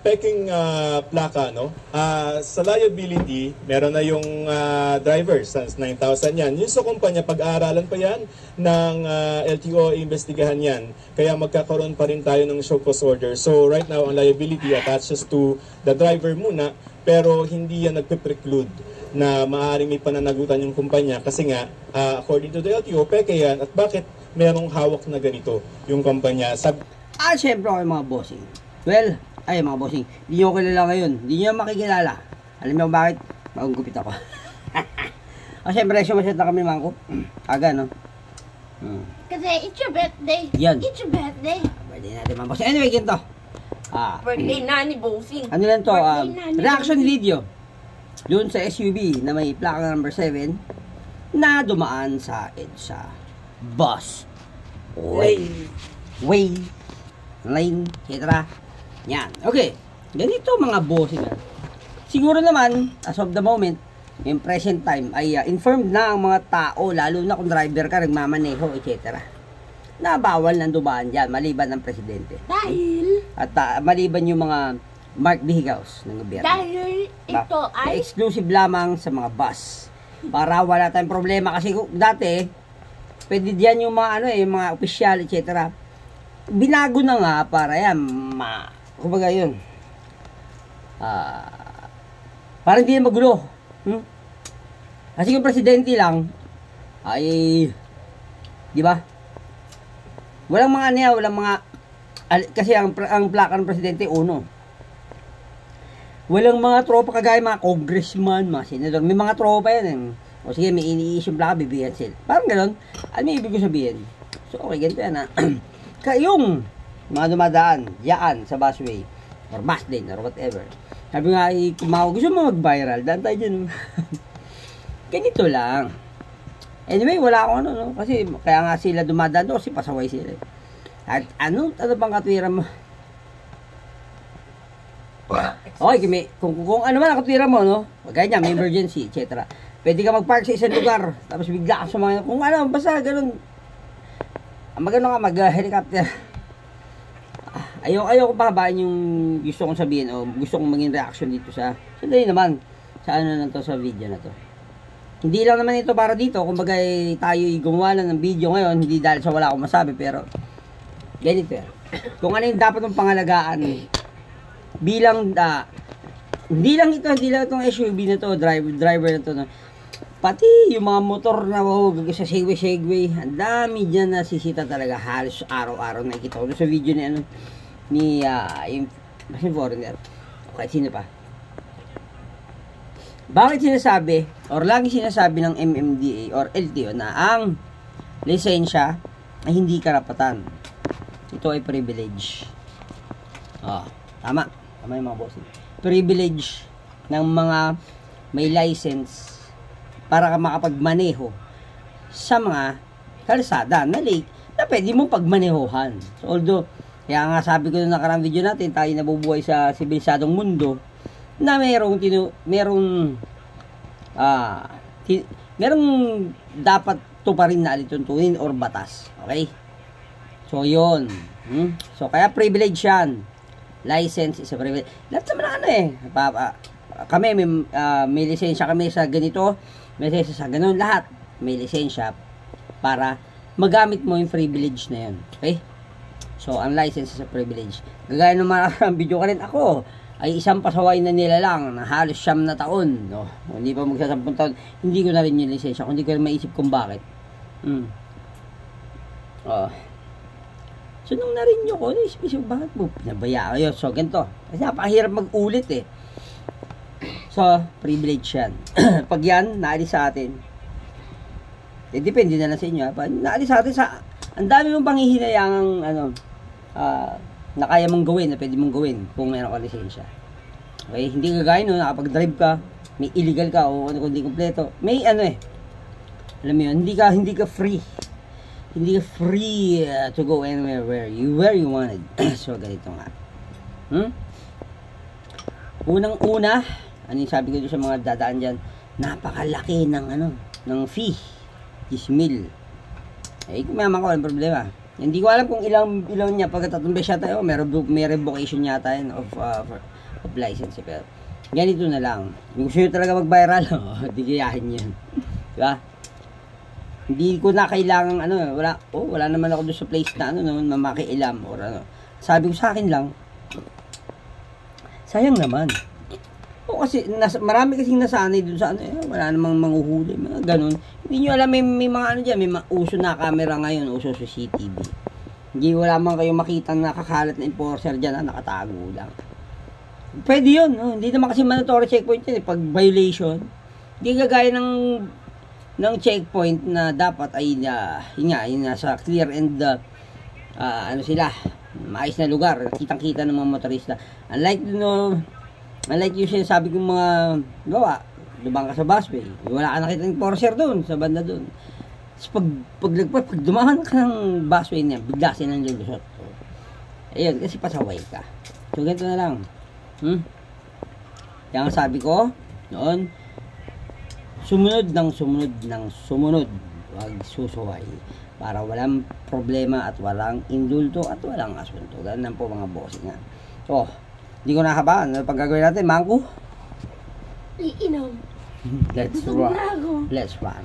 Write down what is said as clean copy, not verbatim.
peking plaka, no? Sa liability, meron na yung driver, since 9,000 yan. Yung sa kumpanya, pag-aaralan pa yan ng LTO, investigahan yan. Kaya magkakaroon pa rin tayo ng show cause order. So right now, ang liability attaches to the driver muna, pero hindi yan nagpe-preclude na maaaring may pananagutan yung kumpanya kasi nga, according to the LTO, peke yan. At bakit merong hawak na ganito yung kumpanya? Siyempre ako mga bossing. Well, mga bossing, hindi nyo kilala ngayon. Hindi nyo makikilala. Alam nyo bakit? Magugupit ako. Siyempre, sumaset na kami mga ko. Aga, no? Kasi it's your birthday. Yan. It's your birthday. Birthday natin mga bossing. Anyway, ganito. Birthday na ni bossing. Ano lang to? Reaction bossing. video. Doon sa SUV na may plaka number 7 na dumaan sa EDSA bus way line, etc. Yan. Okay. Ganito mga bossing. Siguro naman, as of the moment, in present time, ay informed na ang mga tao, lalo na kung driver ka, nagmamaneho, etc. na bawal nang dumaan dyan, maliban ng presidente. Dahil? At maliban yung mga marked vehicles ng gobyerno. Dahil ito ay exclusive lamang sa mga bus. Para wala tayong problema. Kasi dati, pwede diyan yung mga, yung mga opisyal, etc. Binago na nga para yan, kumbaga yun. Para hindi yan magulo. Kasi yung presidente lang, ay, di ba? Walang mga walang mga, kasi ang plaka ng presidente, uno. Walang mga tropa kagaya mga congressman, mga senador. May mga tropa yan. O sige, may ini-issue yung plaka, bibigyan sila. Parang gano'n. Ano may ibig ko sabihin? So, okay, ganito yan Kayong mga dumadaan, yaan sa busway, or bus lane, or whatever. Sabi nga, gusto mo mag-viral, daan tayo dyan. Ganito lang. Anyway, wala akong no? Kasi kaya nga sila dumadaan doon kasi pasaway sila. At ano bang katwiran mo? Okay, kung ano man ang katwiran mo, no? Kaya may emergency, etc. Pwede ka mag-park sa isang lugar, tapos bigla ka sa mga, kung ano, basta ganun. Magano ka, mag-helicopter. Ayaw ko pababain yung gusto kong sabihin o gusto kong maging reaction dito sa, sandali naman, sa ano na to, sa video na to. Hindi lang naman ito para dito, kumbaga tayo gumawa lang ng video ngayon, hindi dahil sa wala akong masabi, pero ganito yan. Kung ano yung dapat ng pangalagaan, bilang, hindi lang itong SUV na to, driver na to, no? Pati yung mga motor na sa Segway, ang dami dyan na sisita talaga, halos araw-araw nakikita ko sa video ni yung foreigner, kahit sino pa. Bakit sinasabi, or lagi sinasabi ng MMDA or LTO na ang lisensya ay hindi karapatan. Ito ay privilege. Tama yung mga boss. Privilege ng mga may license para ka makapagmaneho sa mga kalsada na pwede mong pagmanehohan. So, although, kaya nga sabi ko nung nakarang video natin, tayo nabubuhay sa sibilisadong mundo na merong dapat tuparin na alituntunin or batas. Okay? So, yun. So, kaya privilege yan. License is a privilege. Lahat naman kami, may lisensya kami sa ganito, may lisensya sa ganun, lahat may lisensya para magamit mo yung privilege na yun. Okay? So, ang license is a privilege. Gagaya ng mga video ka rin, ako ay isang pasaway na nila lang na halos 9 na taon. No? Hindi pa magsasampung taon, hindi ko na rin yung lisensya, kung hindi ko rin maisip kung bakit. So, nung narinig nyo ko, isip bakit mo pinabaya kayo? So, ganito. Kasi napakahirap mag-ulit So, privilege yan. Pag yan, naalis sa atin, depende na lang sa inyo. Naalis sa atin ang dami mong panghihinayang na kaya mong gawin, na pwede mong gawin kung meron ka lisensya. Okay? Hindi kagaya no, nakapag-drive ka, may illegal ka o ano kundi kompleto. May alam mo yun, hindi ka free. Hindi ka free to go anywhere where you wanted. So, ganito nga. Unang-una, ano yung sabi ko doon sa mga dadaan dyan, napakalaki ng fee. 10,000. Kumayaman ko, walang problema. Hindi ko alam kung ilang niya pagkatatlong beses yata may revocation yata yun of license. Pero ganito na lang. Kung gusto nyo talaga mag-viral, di gayahin yan. Diba? Hindi ko na kailangan wala naman ako doon sa place na na makialam or ano. Sabi ko sa akin lang, sayang naman. O kasi marami kasing nasanay doon sa wala namang manghuhuli, mga ganun. Hindi nyo alam, may mga dyan, may uso na camera ngayon, uso sa CCTV. Hindi wala man kayong makita na nakakalat na enforcer dyan na nakatago lang. Pwede yun, hindi naman kasi mandatory checkpoint yun pag violation. Hindi kagaya ng checkpoint na dapat ay yun nasa clear and sila, maayos na lugar, kitang-kita ng mga motorista. Unlike yung sinasabi kong mga gawa, dumang ka sa busway, wala ka nakita ng enforcer doon, sa banda doon. Tapos pag dumahan ka ng busway niya, bigla silang lulusot. Ayun, kasi pasaway ka. So, ganito na lang. Kaya ang sabi ko, noon, sumunod. Huwag susuway. Para walang problema at walang indulto at walang asunto. Ganun po mga bossing nga. So, hindi ko nakabaan. Ano pag gagawin natin? Mangko? Iinom. Let's Busog rock. na ako. Let's rock.